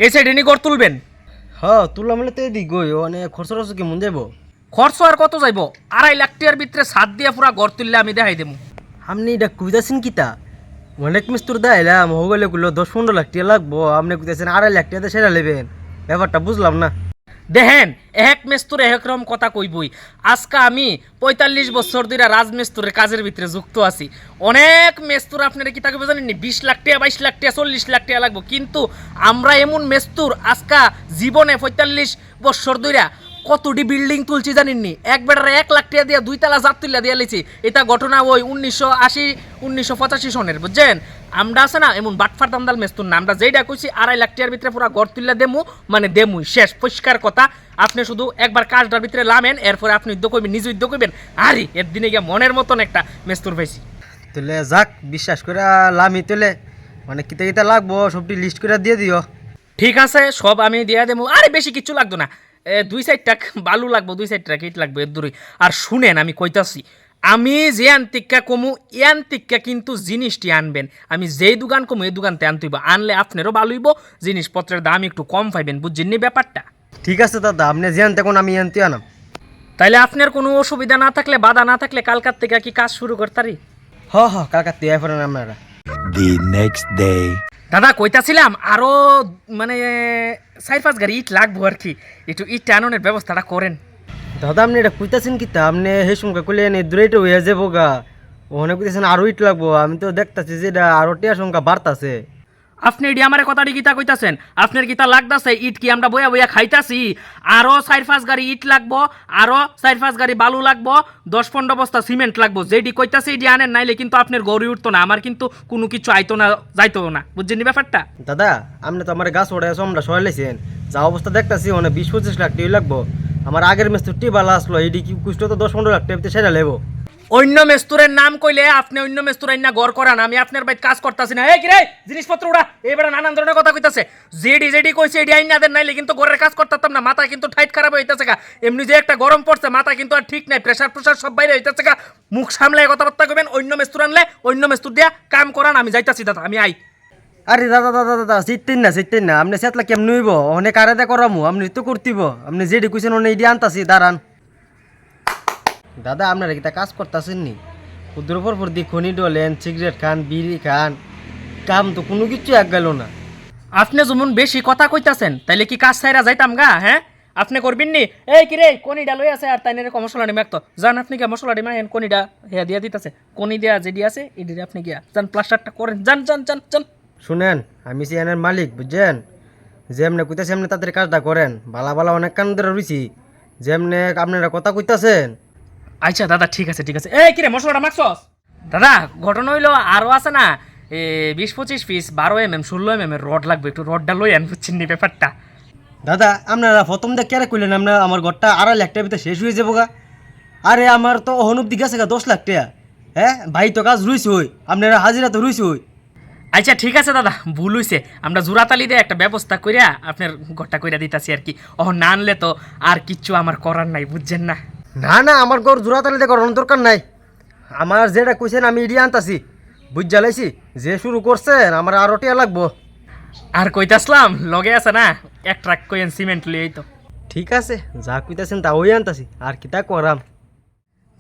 এই সাইডে নি গড় তুলবেন? হ্যাঁ তুললাম হলে তো এদিক গই মানে খরচ টরচ কি মন যাবো? খরচ আর কত যাইব? 2.5 লাখ টাকার ভিতরে ছাদ দিয়ে পুরা গড় তুললে আমি দেখাই দেবো। আপনি এটা কইতাছেন কিতা? অনেক মিস্ত্রি দেখাইলাম হগলে গুলো 10-15 লাখ টাকা লাগবো, আপনি কইতাছেন 2.5 লাখ টাকাতে সেটা নেবেন, ব্যাপারটা বুঝলাম না। দেখেন, এক মেস্তুর এক রকম কথা কইবই। আজকে আমি 45 বছর ধরে রাজমেস্তুরের কাজের ভিতরে যুক্ত আছি। অনেক মেস্তুর আপনারা কি তাকে জানেননি 20 লাখ টাকা, 22 লাখ টাকা, 40 লাখ টাকা লাগবো, কিন্তু আমরা এমন মেস্তুর আজকা জীবনে 45 বছর ধরে কতটি বিল্ডিং তুলছি জানেননি? এক বেটার 1 লাখ টাকা দিয়ে 2 তলা জাত তুলিয়া দিয়ে লিছি। এটা ঘটনা ওই 1980 1985 সনের, বুঝছেন? আমরা আছে না এমন বাটফার দান্দাল মেস্তুর না, আমরা যেইটা কইছি 2.5 লাখ টাকার ভিতরে পুরা গড় তুলিয়া দেমু, মানে দেমুই, শেষ পরিষ্কার কথা। আপনি শুধু একবার কাজটার ভিতরে লামেন, এরপরে আপনি উদ্যোগ করবেন, নিজে উদ্যোগ করবেন। আরে এর দিনে গিয়ে মনের মতন একটা মেস্তুর পাইছি। তাহলে যাক, বিশ্বাস করে লামি তোলে মানে কিতা কিতা লাগবো সবটি লিস্ট করে দিয়ে দিও। ঠিক আছে, সব আমি দিয়ে দেবো। আরে বেশি কিছু লাগতো না, 2 সাইড বালু লাগবো, 2 সাইড ইট লাগবে, এর দূরে। আর শুনেন আমি কইতাছি, আমি যে আন্তিকা কমু এ আন্তিকা কিন্তু জিনিসটি আনবেন। আমি যেই দোকান কমু এই দোকানতে আনতেইব, আনলে আপনারও ভালো হইব, জিনিসপত্রের দাম একটু কম পাইবেন, বুঝছেন ব্যাপারটা? ঠিক আছে দাদা, আপনি যেন তখন আমি আনতে আনাম। তাইলে আপনার কোনো অসুবিধা না থাকলে, বাধা না থাকলে কালকার থেকে কি কাজ শুরু করতারি? হ হ কালকা তুই পড়েন আপনারা। The next day. দাদা কইতাছিলাম আরো মানে 4-5 গাড়ি ইট লাগবো আর কি, একটু ইট আননের ব্যবস্থাটা করেন। দাদা আপনি এটা কইতাছেন কিতা? আপনি হে সঙ্গে কইলেন দূরেইটা হয়ে যাবো গা, ওখানে কইতেছেন আরো ইট লাগবো, আমি তো দেখতাছি যে এটা আরো টিয়া সংখ্যা বাড়তাছে। আপনি এডি আমার কথাটি গীতা কইতাছেন? আপনার গীতা লাগতাছে ইট কি আমরা বইয়া বইয়া খাইতাছি? আরো 4-5 গাড়ি ইট লাগবো, আরো 4-5 গাড়ি বালু লাগবো, 10-15 বস্তা সিমেন্ট লাগবো। যেডি কইতাছে এডি আনেন, নাইলে কিন্তু আপনার গড়ি উঠতো না, আমার কিন্তু কোনো কিছু আইতো না, যাইতো না, বুঝছেন ব্যাপারটা? দাদা আপনি তো আমার গাছ ওড়াই আমরা সবাই লেছেন, যা অবস্থা দেখতাছি মানে 20-25 লাখ টাকা লাগবো। আমার আগের মেস্তুর টিবালা আসলো, এটি কি কুষ্ট তো 10-15 লাখ টাকা সেটা লেবো। অন্য মেস্তুরের নাম কইলে আপনি অন্য মেস্তুরের না গড় করান, আমি আপনার বাইত কাজ করতেছি না। এই কি রে, জিনিসপত্র উড়া, এবারে নানান ধরনের কথা কইতাছে। জেডি কইছে এডি আইন না দেন, নাইলে কিন্তু ঘরের কাজ করতাম না। মাথা কিন্তু ঠাইট খারাপ হইতাছে গা, এমনি যে একটা গরম পড়ছে, মাথা কিন্তু আর ঠিক নাই, প্রেসার সব বাইরে হইতাছে গা। মুখ সামলায় কথাবার্তা কইবেন। অন্য মেস্তুর আনলে অন্য মেস্তুর দিয়া কাম করান, আমি যাইতাছি দাদা, আমি আই। আরে দাদা দাদা দাদা চিতেন না আপনি সেতলা কেমন হইব, অনেক আরে দে করামু, আপনি তো করতিব, আপনি যেটি কইছেন অনেক এটি আনতাছি দাঁড়ান। দাদা আপনারা কিতা কাজ করতেছেন নি? ক্ষুদ্র পর দিয়ে খনি ডলেন, সিগারেট খান, বিড়ি খান, কাম তো কোনো কিছু এক গেল না। আপনি যেমন বেশি কথা কইতাছেন, তাইলে কি কাজ ছাইরা যাইতাম গা? হ্যাঁ, আপনি করবেন নি? এই কি রে, কনিডা লই আছে আর তাইনের মশলা ডিম একতো জান, আপনি কি মশলা ডিম আনেন? কনিডা হেয়া দিয়া দিতেছে, কনি দেয়া যেডি আছে এডি আপনি গিয়া জান প্লাস্টারটা করেন, জান জান জান জান। শুনেন, আমি সিএনের মালিক, বুঝছেন? যেমনে কইতাছে এমনি তাদের কাজটা করেন, ভালা ভালা অনেক কান ধরে রইছি, যেমনে আপনারা কথা কইতাছেন। আচ্ছা দাদা, ঠিক আছে ঠিক আছে। এই কি রে, মশলাটা মাখছস? দাদা ঘটনা হইলো আরো আছে না, 20-25 পিস 12 mm 16 mm এর রড লাগবে, একটু রডটা লই আন, বুঝছেন নি ব্যাপারটা? দাদা আপনারা প্রথম দিয়ে কেরে কইলেন আমরা আমার ঘরটা 2.5 লাখ টাকার ভিতরে শেষ হয়ে যাবো গা? আরে আমার তো অহনুব দিকে আছে গা 10 লাখ টাকা। হ্যাঁ ভাই তো কাজ রইছে হই, আপনারা হাজিরা তো রইছে হই। আচ্ছা ঠিক আছে দাদা, ভুল হইছে, আমরা জোড়াতালি দিয়ে একটা ব্যবস্থা কইরা আপনার ঘরটা কইরা দিতাছি আর কি। না আনলে তো আর কিচ্ছু আমার করার নাই, বুঝছেন না? না না, আমার ঘর জোড়াতালিতে করানোর দরকার নাই, আমার যেটা কইছেন আমি এড়িয়ে আনতাছি, বুঝ জ্বালাইছি। যে শুরু করছেন আমার আরো টিয়া লাগবো। আর কইতাসলাম লগে আছে না, এক ট্রাক কইন সিমেন্ট লই তো। ঠিক আছে, যা কইতাছেন তা ওই আনতাছি, আর কি তা করাম।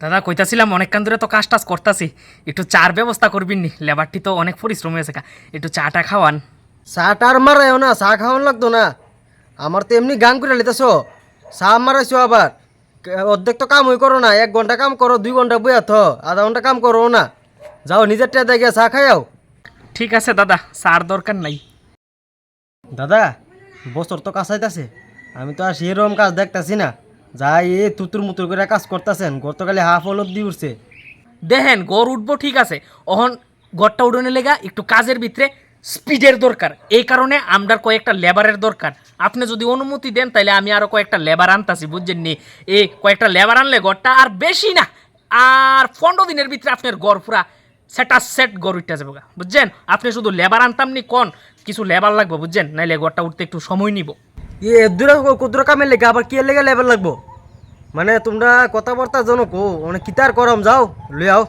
দাদা কইতাছিলাম অনেকক্ষণ ধরে তো কাজ টাজ করতাছি, একটু চার ব্যবস্থা করবিন নি? লেবারটি তো অনেক পরিশ্রম হয়েছে, একটু চাটা খাওয়ান। চা টার মারাইও না, চা খাওয়ান লাগতো না, আমার তো এমনি গান করে লিতেছ, চা মারাইছো আবার। অর্ধেক তো কাম হই করো না, 1 ঘন্টা কাম করো, 2 ঘন্টা বইয়া থ, আধা ঘন্টা কাম করো না, যাও নিজের টেয়া দেখে চা খাইয়াও। ঠিক আছে দাদা, চার দরকার নাই। দাদা বছর তো কাছাইতেছে, আমি তো আর সেরকম কাজ দেখতাছি না, যাই এ তুতুর মুতুর করে কাজ করতেছেন, গতকালে হাফ অলপ দিয়ে উঠছে। দেখেন গড় উঠবো ঠিক আছে, অহন গড়টা উড়নে লেগা একটু কাজের ভিতরে স্পিডের দরকার, এই কারণে আমরা কয়েকটা লেবারের দরকার। আপনি যদি অনুমতি দেন তাহলে আমি আরো কয়েকটা লেবার আনতাছি, বুঝছেন নি? এই কয়েকটা লেবার আনলে গড়টা আর বেশি না, আর 15 দিনের ভিতরে আপনার গড় পুরা সেট গড় উঠতে যাবো, বুঝছেন? আপনি শুধু লেবার আনতাম নি কোন, কিছু লেবার লাগবে, বুঝছেন? নাইলে গড়টা উঠতে একটু সময় নিব। দূরে ক্ষুদ্র কামের লেগে আবার কি লেগে লেবার লাগবো? মানে তোমরা কথাবার্তা জানো কো, অনেক কিতার করম, যাও লই আও।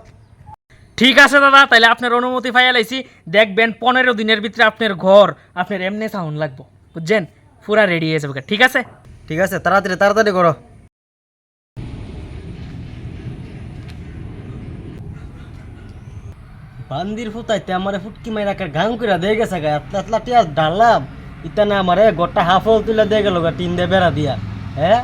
ঠিক আছে দাদা, তাহলে আপনার অনুমতি পাইয়া লাইছি, দেখবেন 15 দিনের ভিতরে আপনার ঘর আপনার এমনি সাউন্ড লাগবো। বুঝছেন পুরা রেডি হয়ে যাবে ঠিক আছে ঠিক আছে তাড়াতাড়ি তাড়াতাড়ি করো বান্দির ফুটাইতে আমারে ফুটকি মাইরা গান কইরা দিয়ে গেছে গা এতলা এতলা টিয়া ডাললাম ইতা না আমারে গোটা হাফল তুলে দিয়ে গেল গা টিন দিয়ে বেড়া দিয়া হ্যাঁ